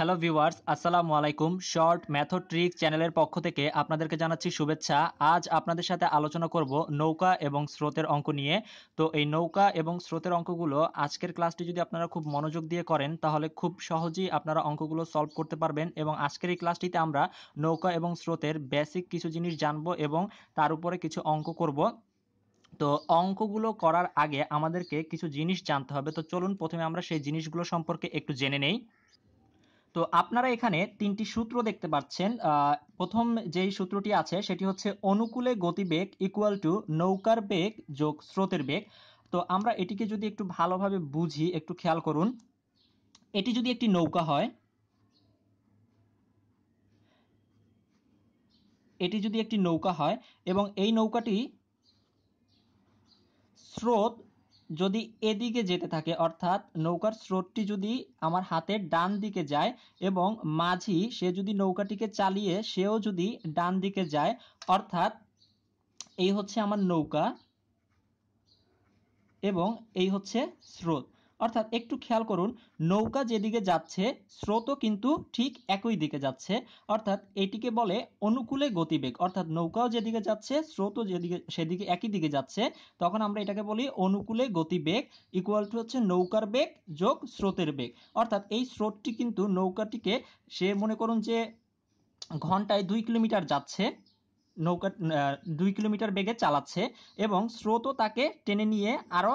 Hello viewers, আসসালামু আলাইকুম। Short method trick চ্যানেলের পক্ষ থেকে আপনাদেরকে জানাচ্ছি শুভেচ্ছা। আজ আপনাদের সাথে আলোচনা করব নৌকা এবং স্রোতের অঙ্ক নিয়ে। তো এই নৌকা এবং স্রোতের অঙ্কগুলো আজকের ক্লাসটি যদি আপনারা খুব মনোযোগ দিয়ে করেন তাহলে খুব সহজেই আপনারা অঙ্কগুলো সলভ করতে পারবেন। এবং আজকের এই ক্লাসটিতে আমরা নৌকা এবং স্রোতের বেসিক কিছু জিনিস জানবো এবং তার উপরে কিছু অঙ্ক করব। তো অঙ্কগুলো করার আগে আমাদেরকে কিছু জিনিস জানতে হবে। তো চলুন প্রথমে আমরা সেই জিনিসগুলো সম্পর্কে একটু জেনে নেই। তো আপনারা এখানে তিনটি সূত্র দেখতে পাচ্ছেন। প্রথম যেই সূত্রটি আছে সেটি হচ্ছে অনুকূলে গতিবেগ ইকুয়াল টু নৌকার বেগ যোগ স্রোতের বেগ। তো আমরা এটিকে যদি একটু ভালোভাবে বুঝি, একটু খেয়াল করুন। এটি যদি একটি নৌকা হয়, এটি যদি একটি নৌকা হয় এবং এই নৌকাটি স্রোত যদি এদিকে যেতে থাকে, অর্থাৎ নৌকার স্রোতটি যদি আমার হাতের ডান দিকে যায় এবং মাঝি সে যদি নৌকাটিকে চালিয়ে সেও যদি ডান দিকে যায়, অর্থাৎ এই হচ্ছে আমার নৌকা এবং এই হচ্ছে স্রোত। অর্থাৎ একটু খেয়াল করুন, নৌকা যেদিকে যাচ্ছে স্রোতও কিন্তু ঠিক একই দিকে যাচ্ছে। অর্থাৎ এটিকে বলে অনুকূলে গতিবেগ। অর্থাৎ নৌকাও যেদিকে যাচ্ছে স্রোতও যেদিকে সেদিকে একই দিকে যাচ্ছে, তখন আমরা এটাকে বলি অনুকূলে গতিবেগ ইকুয়াল টু হচ্ছে নৌকার বেগ যোগ স্রোতের বেগ। অর্থাৎ এই স্রোতটি কিন্তু নৌকাটিকে, সে মনে করুন যে ঘন্টায় 2 কিলোমিটার যাচ্ছে, নৌকা 2 কিলোমিটার বেগে চালাচ্ছে এবং স্রোতও তাকে টেনে নিয়ে আরো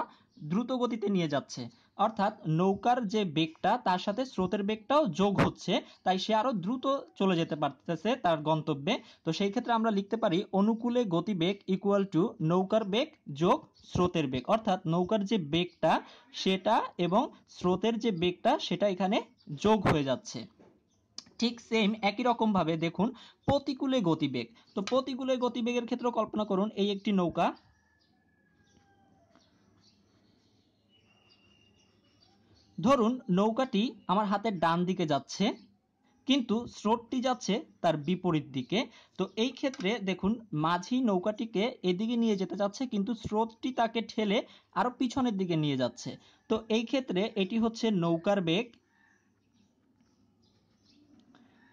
দ্রুত গতিতে নিয়ে যাচ্ছে। অর্থাৎ নৌকার যে বেগটা তার সাথে স্রোতের বেগটাও যোগ হচ্ছে, তাই সে আরো দ্রুত চলে যেতে পারতেছে তার গন্তব্যে। তো সেই ক্ষেত্রে আমরা লিখতে পারি অনুকূলে গতিবেগ ইকুয়াল টু নৌকার বেগ যোগ স্রোতের বেগ। অর্থাৎ নৌকার যে বেগটা সেটা এবং স্রোতের যে বেগটা সেটা এখানে যোগ হয়ে যাচ্ছে। ঠিক সেম একই রকম ভাবে দেখুন প্রতিকূলে গতিবেগ। তো প্রতিকূলে গতিবেগের ক্ষেত্রে কল্পনা করুন এই একটি নৌকা, ধরুন নৌকাটি আমার হাতের ডান দিকে যাচ্ছে কিন্তু স্রোতটি যাচ্ছে তার বিপরীত দিকে। তো এই ক্ষেত্রে দেখুন মাঝি নৌকাটিকে এদিকে নিয়ে যেতে যাচ্ছে কিন্তু স্রোতটি তাকে ঠেলে আরো পিছনের দিকে নিয়ে যাচ্ছে। তো এই ক্ষেত্রে এটি হচ্ছে নৌকার বেগ,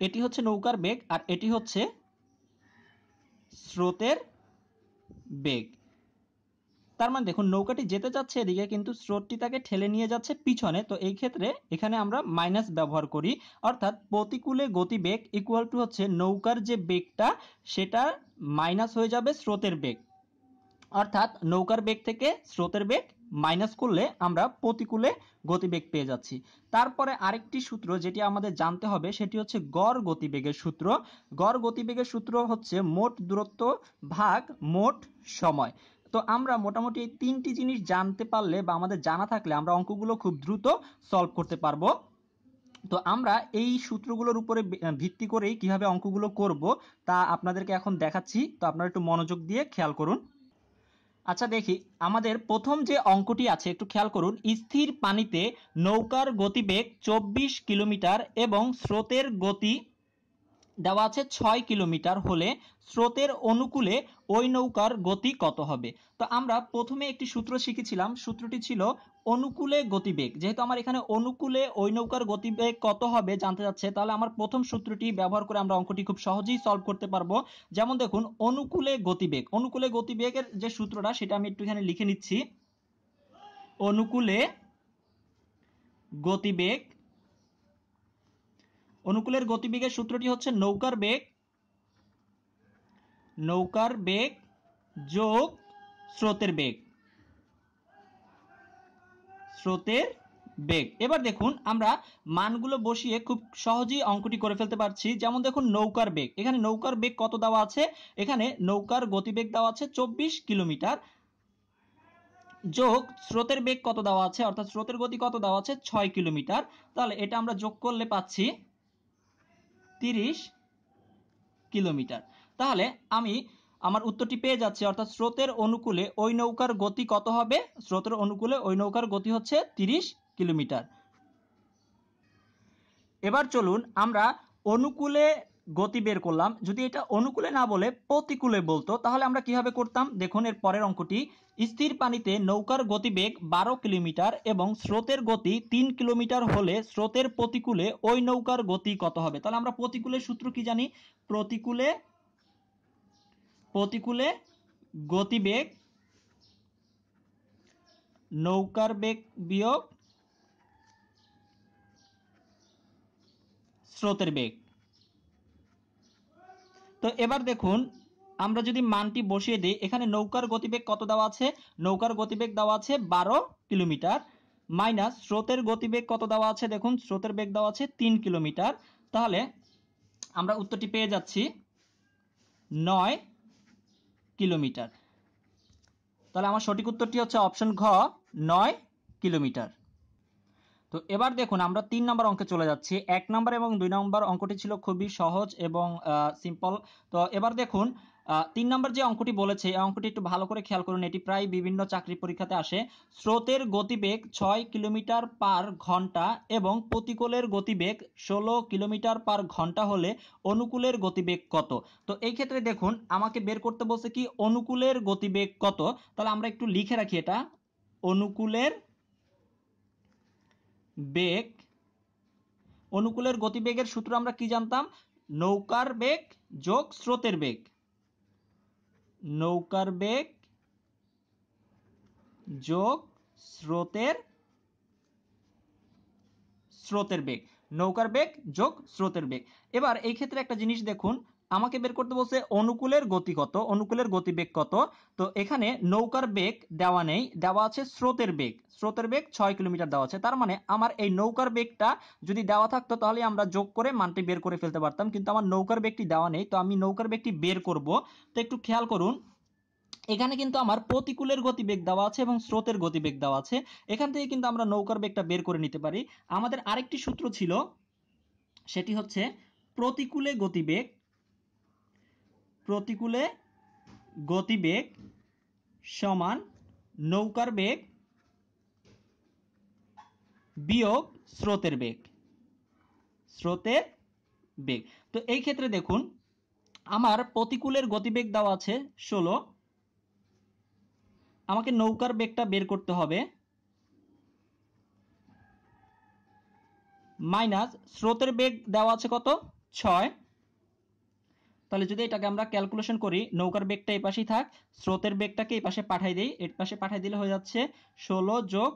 এটি হচ্ছে নৌকার বেগ আর এটি হচ্ছে স্রোতের বেগ। তার মানে দেখুন নৌকাটি যেতে যাচ্ছে এদিকে কিন্তু স্রোতটি তাকে ঠেলে নিয়ে যাচ্ছে পিছনে। তো এই ক্ষেত্রে এখানে আমরা মাইনাস ব্যবহার করি, অর্থাৎ প্রতিকূলে গতিবেগ ইকুয়াল টু হচ্ছে নৌকার যে বেগটা সেটা মাইনাস হয়ে যাবে স্রোতের বেগ। অর্থাৎ নৌকার বেগ থেকে স্রোতের বেগ মাইনাস করলে আমরা প্রতিকূলে গতিবেগ পেয়ে যাচ্ছি। তারপরে আরেকটি সূত্র যেটি আমাদের জানতে হবে সেটি হচ্ছে গড় গতিবেগের সূত্র। গড় গতিবেগের সূত্র হচ্ছে মোট দূরত্ব ভাগ মোট সময়। তো আমরা মোটামুটি এই তিনটি জিনিস জানতে পারলে বা আমাদের জানা থাকলে আমরা অঙ্কগুলো খুব দ্রুত সলভ করতে পারবো। তো আমরা এই সূত্রগুলোর উপরে ভিত্তি করেই কিভাবে অঙ্কগুলো করব তা আপনাদেরকে এখন দেখাচ্ছি। তো আপনারা একটু মনোযোগ দিয়ে খেয়াল করুন। আচ্ছা দেখি, আমাদের প্রথম যে অঙ্কটি আছে একটু খেয়াল করুন। স্থির পানিতে নৌকার গতিবেগ 24 কিলোমিটার এবং স্রোতের গতি দেওয়া আছে 6 কিলোমিটার হলে স্রোতের অনুকূলে ওই নৌকার গতি কত হবে। তো আমরা প্রথমে একটি সূত্র শিখেছিলাম, সূত্রটি ছিল অনুকূলে গতিবেগ। যেহেতু আমার এখানে অনুকূলে ওই নৌকার গতিবেগ কত হবে জানতে যাচ্ছে, তাহলে আমার প্রথম সূত্রটি ব্যবহার করে আমরা অঙ্কটি খুব সহজেই সলভ করতে পারবো। যেমন দেখুন অনুকূলে গতিবেগ, অনুকূলে গতিবেগের যে সূত্রটা সেটা আমি একটু এখানে লিখে নিচ্ছি। অনুকূলে গতিবেগ, অনুকূলের গতিবেগের সূত্রটি হচ্ছে নৌকার বেগ যোগ স্রোতের বেগ, স্রোতের বেগ। এবার দেখুন আমরা মানগুলো বসিয়ে খুব সহজেই অঙ্কটি করে ফেলতে পারছি। যেমন দেখুন নৌকার বেগ, এখানে নৌকার বেগ কত দেওয়া আছে, এখানে নৌকার গতিবেগ দেওয়া আছে 24 কিলোমিটার যোগ স্রোতের বেগ কত দেওয়া আছে, অর্থাৎ স্রোতের গতি কত দেওয়া আছে 6 কিলোমিটার। তাহলে এটা আমরা যোগ করলে পাচ্ছি 30 কিলোমিটার। তাহলে আমি আমার উত্তরটি পেয়ে যাচ্ছি, অর্থাৎ স্রোতের অনুকূলে ওই নৌকার গতি কত হবে, স্রোতের অনুকূলে ওই নৌকার গতি হচ্ছে 30 কিলোমিটার। এবার চলুন আমরা অনুকূলে গতি বের করলাম, যদি এটা অনুকূলে না বলে প্রতিকূলে বলতো তাহলে আমরা কিভাবে করতাম? দেখুন এর পরের অঙ্কটি, স্থির পানিতে নৌকার গতিবেগ 12 কিলোমিটার এবং স্রোতের গতি 3 কিলোমিটার হলে স্রোতের প্রতিকূলে ওই নৌকার গতি কত হবে? তাহলে আমরা প্রতিকূলের সূত্র কি জানি? প্রতিকূলে গতিবেগ নৌকার বেগ বিয়োগ স্রোতের বেগ। তো এবার দেখুন আমরা যদি মানটি বসিয়ে দিই, এখানে নৌকার গতিবেগ কত দেওয়া আছে? নৌকার গতিবেগ দেওয়া আছে 12 কিলোমিটার মাইনাস স্রোতের গতিবেগ কত দেওয়া আছে? দেখুন স্রোতের বেগ দেওয়া আছে 3 কিলোমিটার। তাহলে আমরা উত্তরটি পেয়ে যাচ্ছি 9 কিলোমিটার। তাহলে আমার সঠিক উত্তরটি হচ্ছে অপশন ঘ, 9 কিলোমিটার। তো এবার দেখুন আমরা 3 নম্বর অঙ্কে চলে যাচ্ছি। 1 নম্বর এবং 2 নম্বর অঙ্কটি ছিল খুবই সহজ এবং সিম্পল। তো এবার দেখুন 3 নম্বর যে অঙ্কটি বলেছে এই অঙ্কটি একটু ভালো করে খেয়াল করুন, এটি প্রায় বিভিন্ন চাকরি পরীক্ষাতে আসে। স্রোতের গতিবেগ 6 কিলোমিটার পার ঘন্টা এবং প্রতিকূলের গতিবেগ 16 কিলোমিটার পার ঘন্টা হলে অনুকূলের গতিবেগ কত? তো এই ক্ষেত্রে দেখুন আমাকে বের করতে বলছে কি অনুকূলের গতিবেগ কত। তাহলে আমরা একটু লিখে রাখি এটা, অনুকূলের বেগ, অনুকূলের গতিবেগের সূত্র আমরা কি জানতাম? নৌকার বেগ যোগ স্রোতের বেগ, নৌকার বেগ যোগ স্রোতের বেগ, নৌকার বেগ যোগ স্রোতের বেগ। এবার এই ক্ষেত্রে একটা জিনিস দেখুন, আমাকে বের করতে বলছে অনুকূলের গতি কত, অনুকূলের গতিবেগ কত। তো এখানে নৌকার বেগ দেওয়া নেই, দেওয়া আছে স্রোতের বেগ। স্রোতের বেগ 6 কিলোমিটার দেওয়া আছে। তার মানে আমার এই নৌকার বেগটা যদি দেওয়া থাকতো তাহলে আমরা যোগ করে মানটি বের করে ফেলতে পারতাম, কিন্তু আমার নৌকার বেগটি দেওয়া নেই, তো আমি নৌকার বেগটি বের করব। তো একটু খেয়াল করুন, এখানে কিন্তু আমার প্রতিকূলের গতিবেগ দেওয়া আছে এবং স্রোতের গতিবেগ দেওয়া আছে। এখান থেকে কিন্তু আমরা নৌকার বেগটা বের করে নিতে পারি। আমাদের আরেকটি সূত্র ছিল, সেটি হচ্ছে প্রতিকূলে গতিবেগ সমান নৌকার বেগ বিয়োগ স্রোতের বেগ। তো এই ক্ষেত্রে দেখুন আমার প্রতিকূলের গতিবেগ দেওয়া আছে 16, আমাকে নৌকার বেগটা বের করতে হবে, মাইনাস স্রোতের বেগ দেওয়া আছে কত? 6। তাহলে যদি এটাকে আমরা ক্যালকুলেশন করি, নৌকার বেগটা এই পাশেই থাক, স্রোতের বেগটাকে এই পাশে পাঠাই দেই, এর পাশে পাঠাই দিলে হয়ে যাচ্ছে 16 যোগ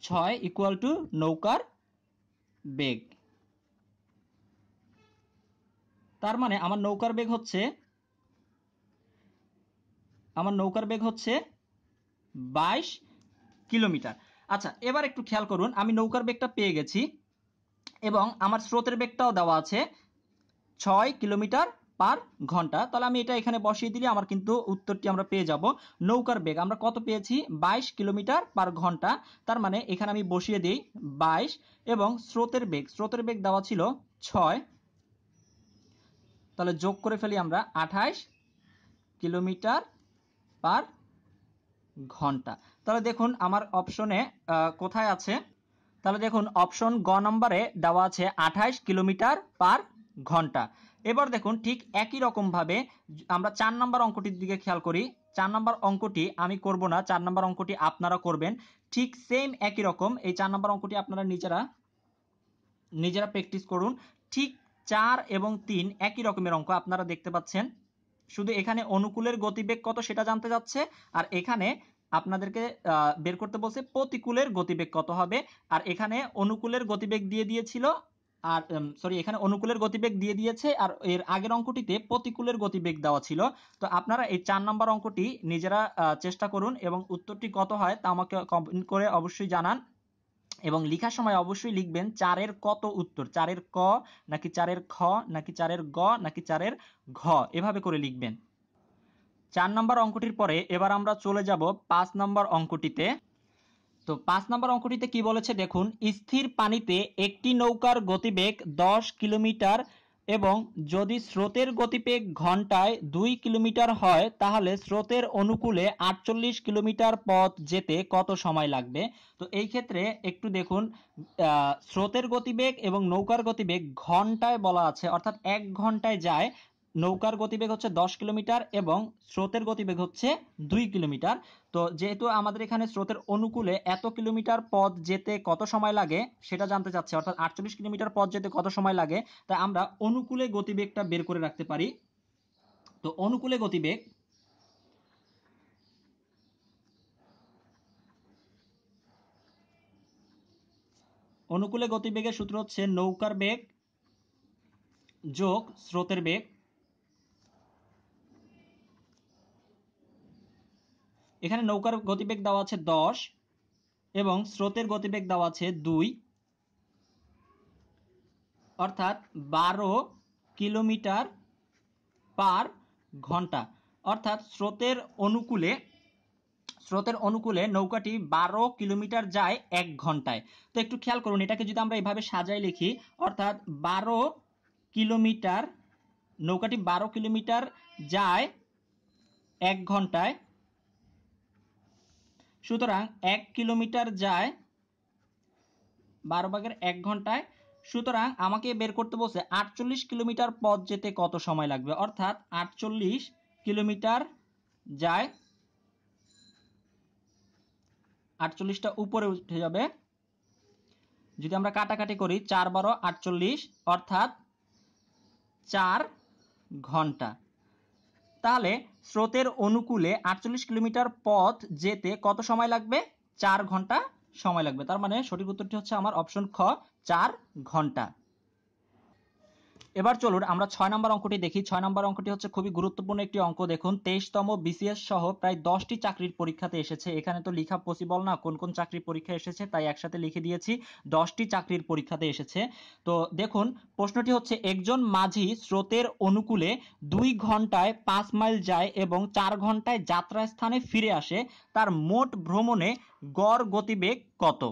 6 ইকুয়াল টু নৌকার বেগ। তার মানে আমার নৌকার বেগ হচ্ছে 22 কিলোমিটার। আচ্ছা এবার একটু খেয়াল করুন, আমি নৌকার বেগটা পেয়ে গেছি এবং আমার স্রোতের বেগটাও দেওয়া আছে 6 কিলোমিটার পার ঘন্টা। তাহলে আমি এটা এখানে বসিয়ে দিলে আমার কিন্তু উত্তরটি আমরা পেয়ে যাব। নৌকার বেগ আমরা কত পেয়েছি? 22 কিলোমিটার পার ঘন্টা। তার মানে এখানে আমি বসিয়ে দিই 22 এবং স্রোতের বেগ দেওয়া ছিল 6, তাহলে যোগ করে ফেলি আমরা 28 কিলোমিটার পার ঘন্টা। তাহলে দেখুন আমার অপশনে কোথায় আছে? তাহলে দেখুন অপশন গ নম্বরে দেওয়া আছে 28 কিলোমিটার পার ঘন্টা। এবার দেখুন ঠিক একই রকম ভাবে আমরা 4 নম্বর অঙ্কটির দিকে খেয়াল করি। 4 নম্বর অঙ্কটি আমি করব না, 4 নম্বর অঙ্কটি আপনারা করবেন। ঠিক সেম একই রকম এই 4 নম্বর অঙ্কটি আপনারা নিজেরা প্র্যাকটিস করুন। ঠিক 4 এবং 3 একই রকমের অঙ্ক আপনারা দেখতে পাচ্ছেন, শুধু এখানে অনুকূলের গতিবেগ কত সেটা জানতে যাচ্ছে, আর এখানে আপনাদেরকে বের করতে বলছে প্রতিকূলের গতিবেগ কত হবে। আর এখানে অনুকূলের গতিবেগ দিয়ে দিয়েছিল, আর এখানে অনুকূলের গতিবেগ দিয়ে দিয়েছে, আর এর আগের অঙ্কটিতে প্রতিকূলের গতিবেগ দেওয়া ছিল। তো আপনারা এই 4 নম্বর অঙ্কটি নিজেরা চেষ্টা করুন এবং উত্তরটি কত হয় তা আমাকে কমেন্ট করে অবশ্যই জানান। এবং লেখার সময় অবশ্যই লিখবেন 4 এর কত উত্তর, 4 এর ক নাকি 4 এর খ নাকি 4 এর গ নাকি 4 এর ঘ, এভাবে করে লিখবেন। 4 নম্বর অঙ্কটির পরে এবার আমরা চলে যাব 5 নম্বর অঙ্কটিতে। তো 5 নম্বর অঙ্কটিতে কি বলেছে দেখুন, স্থির পানিতে একটি নৌকার গতিবেগ 10 কিলোমিটার এবং যদি স্রোতের গতিবেগ ঘন্টায় 2 কিলোমিটার হয় তাহলে স্রোতের অনুকূলে 48 কিলোমিটার পথ যেতে কত সময় লাগবে। তো এই ক্ষেত্রে একটু দেখুন, স্রোতের গতিবেগ এবং নৌকার গতিবেগ ঘন্টায় বলা আছে, অর্থাৎ 1 ঘন্টায় যায়। নৌকার গতিবেগ হচ্ছে 10 কিলোমিটার এবং স্রোতের গতিবেগ হচ্ছে 2 কিলোমিটার। তো যেহেতু আমাদের এখানে স্রোতের অনুকূলে এত কিলোমিটার পথ যেতে কত সময় লাগে সেটা জানতে চাচ্ছে, অর্থাৎ 48 কিলোমিটার পথ যেতে কত সময় লাগে, তাই আমরা অনুকূলে গতিবেগটা বের করে রাখতে পারি। তো অনুকূলে গতিবেগের সূত্র হচ্ছে নৌকার বেগ যোগ স্রোতের বেগ। এখানে নৌকার গতিবেগ দেওয়া আছে 10 এবং স্রোতের গতিবেগ দেওয়া আছে 2, অর্থাৎ 12 কিলোমিটার পার ঘন্টা। অর্থাৎ স্রোতের অনুকূলে নৌকাটি 12 কিলোমিটার যায় 1 ঘন্টায়। তো একটু খেয়াল করুন, এটাকে যদি আমরা এভাবে সাজাই লিখি, অর্থাৎ 12 কিলোমিটার, নৌকাটি 12 কিলোমিটার যায় 1 ঘন্টায়, সুতরাং 1 কিলোমিটার যায় 12 ভাগের 1 ঘন্টায়। সুতরাং আমাকে বের করতে বলছে 48 কিলোমিটার পথ যেতে কত সময় লাগবে, অর্থাৎ 48 কিলোমিটার যায়, 48টা উপরে উঠে যাবে, যদি আমরা কাটাকাটি করি 4 12 48, অর্থাৎ 4 ঘন্টা। তাহলে স্রোতের অনুকূলে 48 কিলোমিটার পথ যেতে কত সময় লাগবে, 4 ঘন্টা সময় লাগবে। তার মানে সঠিক উত্তরটি হচ্ছে আমার অপশন খ, 4 ঘন্টা। এবার চলুন আমরা 6 নম্বর অঙ্কটি দেখি। 6 নম্বর অঙ্কটি হচ্ছে খুবই গুরুত্বপূর্ণ একটি অঙ্ক। দেখুন 23তম বিসিএস সহ প্রায় 10টি চাকরির পরীক্ষাতে এসেছে। এখানে তো লেখা পসিবল না কোন কোন চাকরির পরীক্ষা এসেছে, তাই একসাথে লিখে দিয়েছি 10টি চাকরির পরীক্ষাতে এসেছে। তো দেখুন প্রশ্নটি হচ্ছে, একজন মাঝি স্রোতের অনুকূলে 2 ঘন্টায় 5 মাইল যায় এবং 4 ঘন্টায় যাত্রা স্থানে ফিরে আসে, তার মোট ভ্রমণে গড় গতিবেগ কত?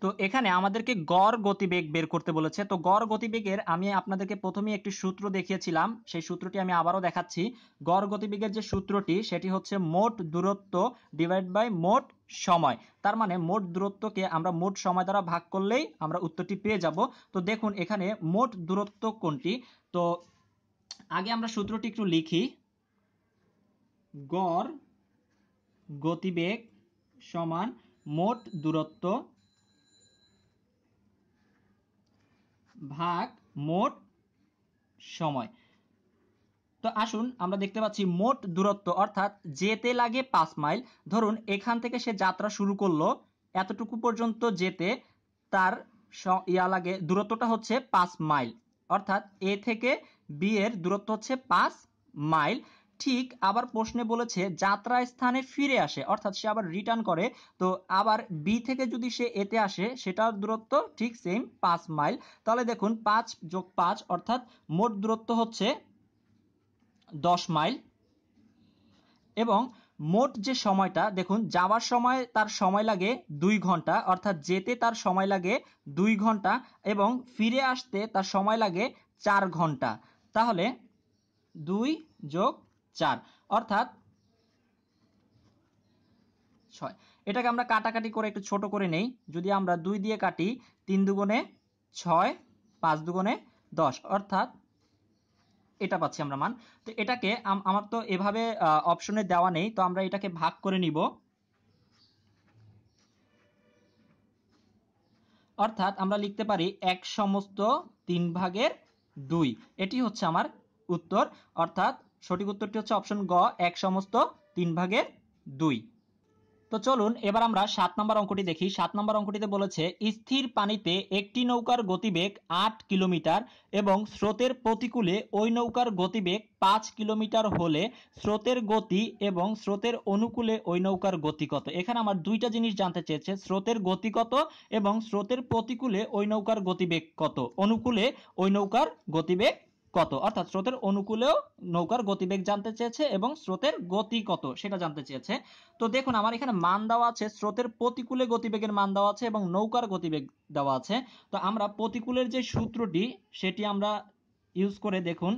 তো এখানে আমাদেরকে গড় গতিবেগ বের করতে বলেছে। তো গড় গতিবেগের আমি আপনাদেরকে প্রথমেই একটি সূত্র দেখিয়েছিলাম, সেই সূত্রটি আমি আবারও দেখাচ্ছি। গড় গতিবেগের যে সূত্রটি সেটি হচ্ছে মোট দূরত্ব ডিভাইড বাই মোট সময়। তার মানে মোট দূরত্বকে আমরা মোট সময় দ্বারা ভাগ করলেই আমরা উত্তরটি পেয়ে যাব। তো দেখুন এখানে মোট দূরত্ব কোনটি, তো আগে আমরা সূত্রটি একটু লিখি। গড় গতিবেগ সমান মোট দূরত্ব ভাগ মোট সময়। তো আসুন আমরা দেখতে পাচ্ছি মোট দূরত্ব, অর্থাৎ যেতে লাগে 5 মাইল। ধরুন এখান থেকে সে যাত্রা শুরু করলো, এতটুকু পর্যন্ত যেতে তার লাগে, দূরত্বটা হচ্ছে 5 মাইল, অর্থাৎ এ থেকে বি এর দূরত্ব হচ্ছে 5 মাইল। ঠিক আবার প্রশ্নে বলেছে যাত্রা স্থানে ফিরে আসে, অর্থাৎ সে আবার রিটার্ন করে। তো আবার বি থেকে যদি সে এতে আসে সেটার দূরত্ব ঠিক সেম 5 মাইল। তাহলে দেখুন 5 যোগ 5, অর্থাৎ মোট দূরত্ব হচ্ছে 10 মাইল। এবং মোট যে সময়টা দেখুন, যাওয়ার সময় তার সময় লাগে 2 ঘন্টা, অর্থাৎ যেতে তার সময় লাগে 2 ঘন্টা এবং ফিরে আসতে তার সময় লাগে 4 ঘন্টা। তাহলে 2 যোগ 4, অর্থাৎ 6। এটাকে আমরা কাটাকাটি করে একটু ছোট করে নেই। যদি আমরা 2 দিয়ে কাটি, 3 দুগুণে 6, 5 দুগুণে 10, অর্থাৎ এটা পাচ্ছি আমরা মান। তো এটাকে আমার তো এভাবে অপশনে দেওয়া নেই, তো আমরা এটাকে ভাগ করে নিব, অর্থাৎ আমরা লিখতে পারি 1/3/2। এটি হচ্ছে আমার উত্তর, অর্থাৎ সঠিক উত্তরটি হচ্ছে অপশন গ, 1/3/2। তো চলুন এবার আমরা 7 নম্বর অঙ্কটি দেখি। 7 নম্বর অঙ্কটিতে বলেছে স্থির পানিতে একটি নৌকার গতিবেগ 8 কিলোমিটার এবং স্রোতের প্রতিকূলে ওই নৌকার গতিবেগ 5 কিলোমিটার হলে স্রোতের গতি এবং স্রোতের অনুকূলে ওই নৌকার গতি কত? এখানে আমার দুইটা জিনিস জানতে চেয়েছে, স্রোতের গতি কত এবং স্রোতের প্রতিকূলে ওই নৌকার গতিবেগ কত, অনুকূলে ওই নৌকার গতিবেগ কত, অর্থাৎ স্রোতের অনুকূলেও নৌকার গতিবেগ জানতে চেয়েছে এবং স্রোতের গতি কত সেটা জানতে চেয়েছে। তো দেখুন আমার এখানে মান দেওয়া আছে, স্রোতের প্রতিকূলে গতিবেগের মান দেওয়া আছে এবং নৌকার গতিবেগ দেওয়া আছে। তো আমরা প্রতিকূলের যে সূত্রটি সেটি আমরা ইউজ করে দেখুন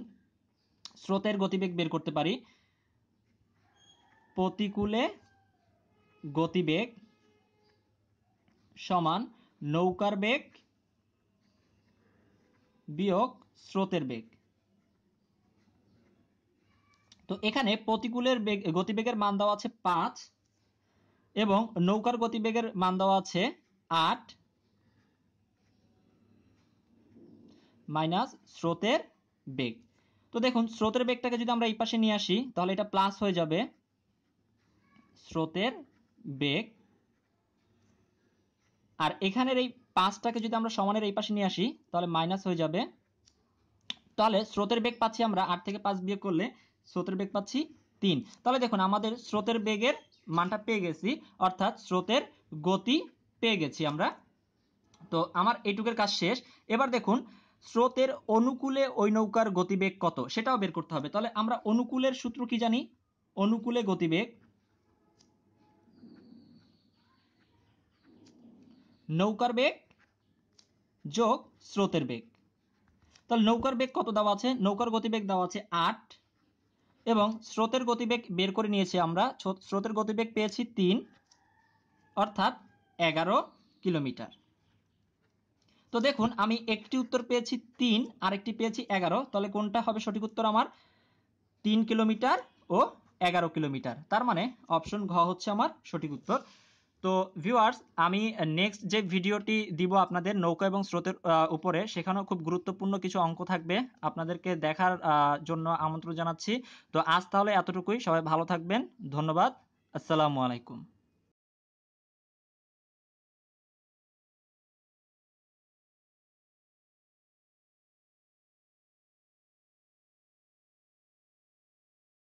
স্রোতের গতিবেগ বের করতে পারি। প্রতিকূলে গতিবেগ সমান নৌকার বেগ বিয়োগ স্রোতের বেগ। তো এখানে প্রতিকূলের গতিবেগের মান দেওয়া আছে 5 এবং নৌকার গতিবেগের মান দেওয়া আছে 8 মাইনাস স্রোতের বেগ। তো দেখুন স্রোতের বেগটাকে যদি আমরা এই পাশে নিয়ে আসি তাহলে এটা প্লাস হয়ে যাবে স্রোতের বেগ, আর এখানের এই 5টাকে যদি আমরা সমানের এই পাশে নিয়ে আসি তাহলে মাইনাস হয়ে যাবে। তাহলে স্রোতের বেগ পাচ্ছি আমরা 8 থেকে 5 বিয়োগ করলে স্রোতের বেগ পাচ্ছি 3। তাহলে দেখুন আমাদের স্রোতের বেগের মানটা পেয়ে গেছি, অর্থাৎ স্রোতের গতি পেয়ে গেছি আমরা। তো আমার এইটুকের কাজ শেষ। এবার দেখুন স্রোতের অনুকূলে ওই নৌকার গতিবেগ কত সেটাও বের করতে হবে। তাহলে আমরা অনুকূলের সূত্র কি জানি? অনুকূলে গতিবেগ নৌকার বেগ যোগ স্রোতের বেগ। তাহলে নৌকার বেগ কত দেওয়া আছে? নৌকার গতিবেগ দেওয়া আছে 8 এবং স্রোতের গতিবেগ বের করে নিয়েছি আমরা। স্রোতের গতিবেগ পেয়েছি 3 অর্থাৎ 11 কিলোমিটার। তো দেখুন আমি একটি উত্তর পেয়েছি 3 আর একটি পেয়েছি 11, তাহলে কোনটা হবে সঠিক উত্তর আমার? 3 কিলোমিটার ও 11 কিলোমিটার। তার মানে অপশন ঘ হচ্ছে আমার সঠিক উত্তর। তো ভিউয়ার্স, আমি নেক্সট যে ভিডিওটি দিব আপনাদের নৌকা এবং স্রোতের উপরে, সেখানেও খুব গুরুত্বপূর্ণ কিছু অঙ্ক থাকবে, আপনাদেরকে দেখার জন্য আমন্ত্রণ জানাচ্ছি। তো আজ তাহলে এতটুকুই, সবাই ভালো থাকবেন, ধন্যবাদ, আসসালামু আলাইকুম।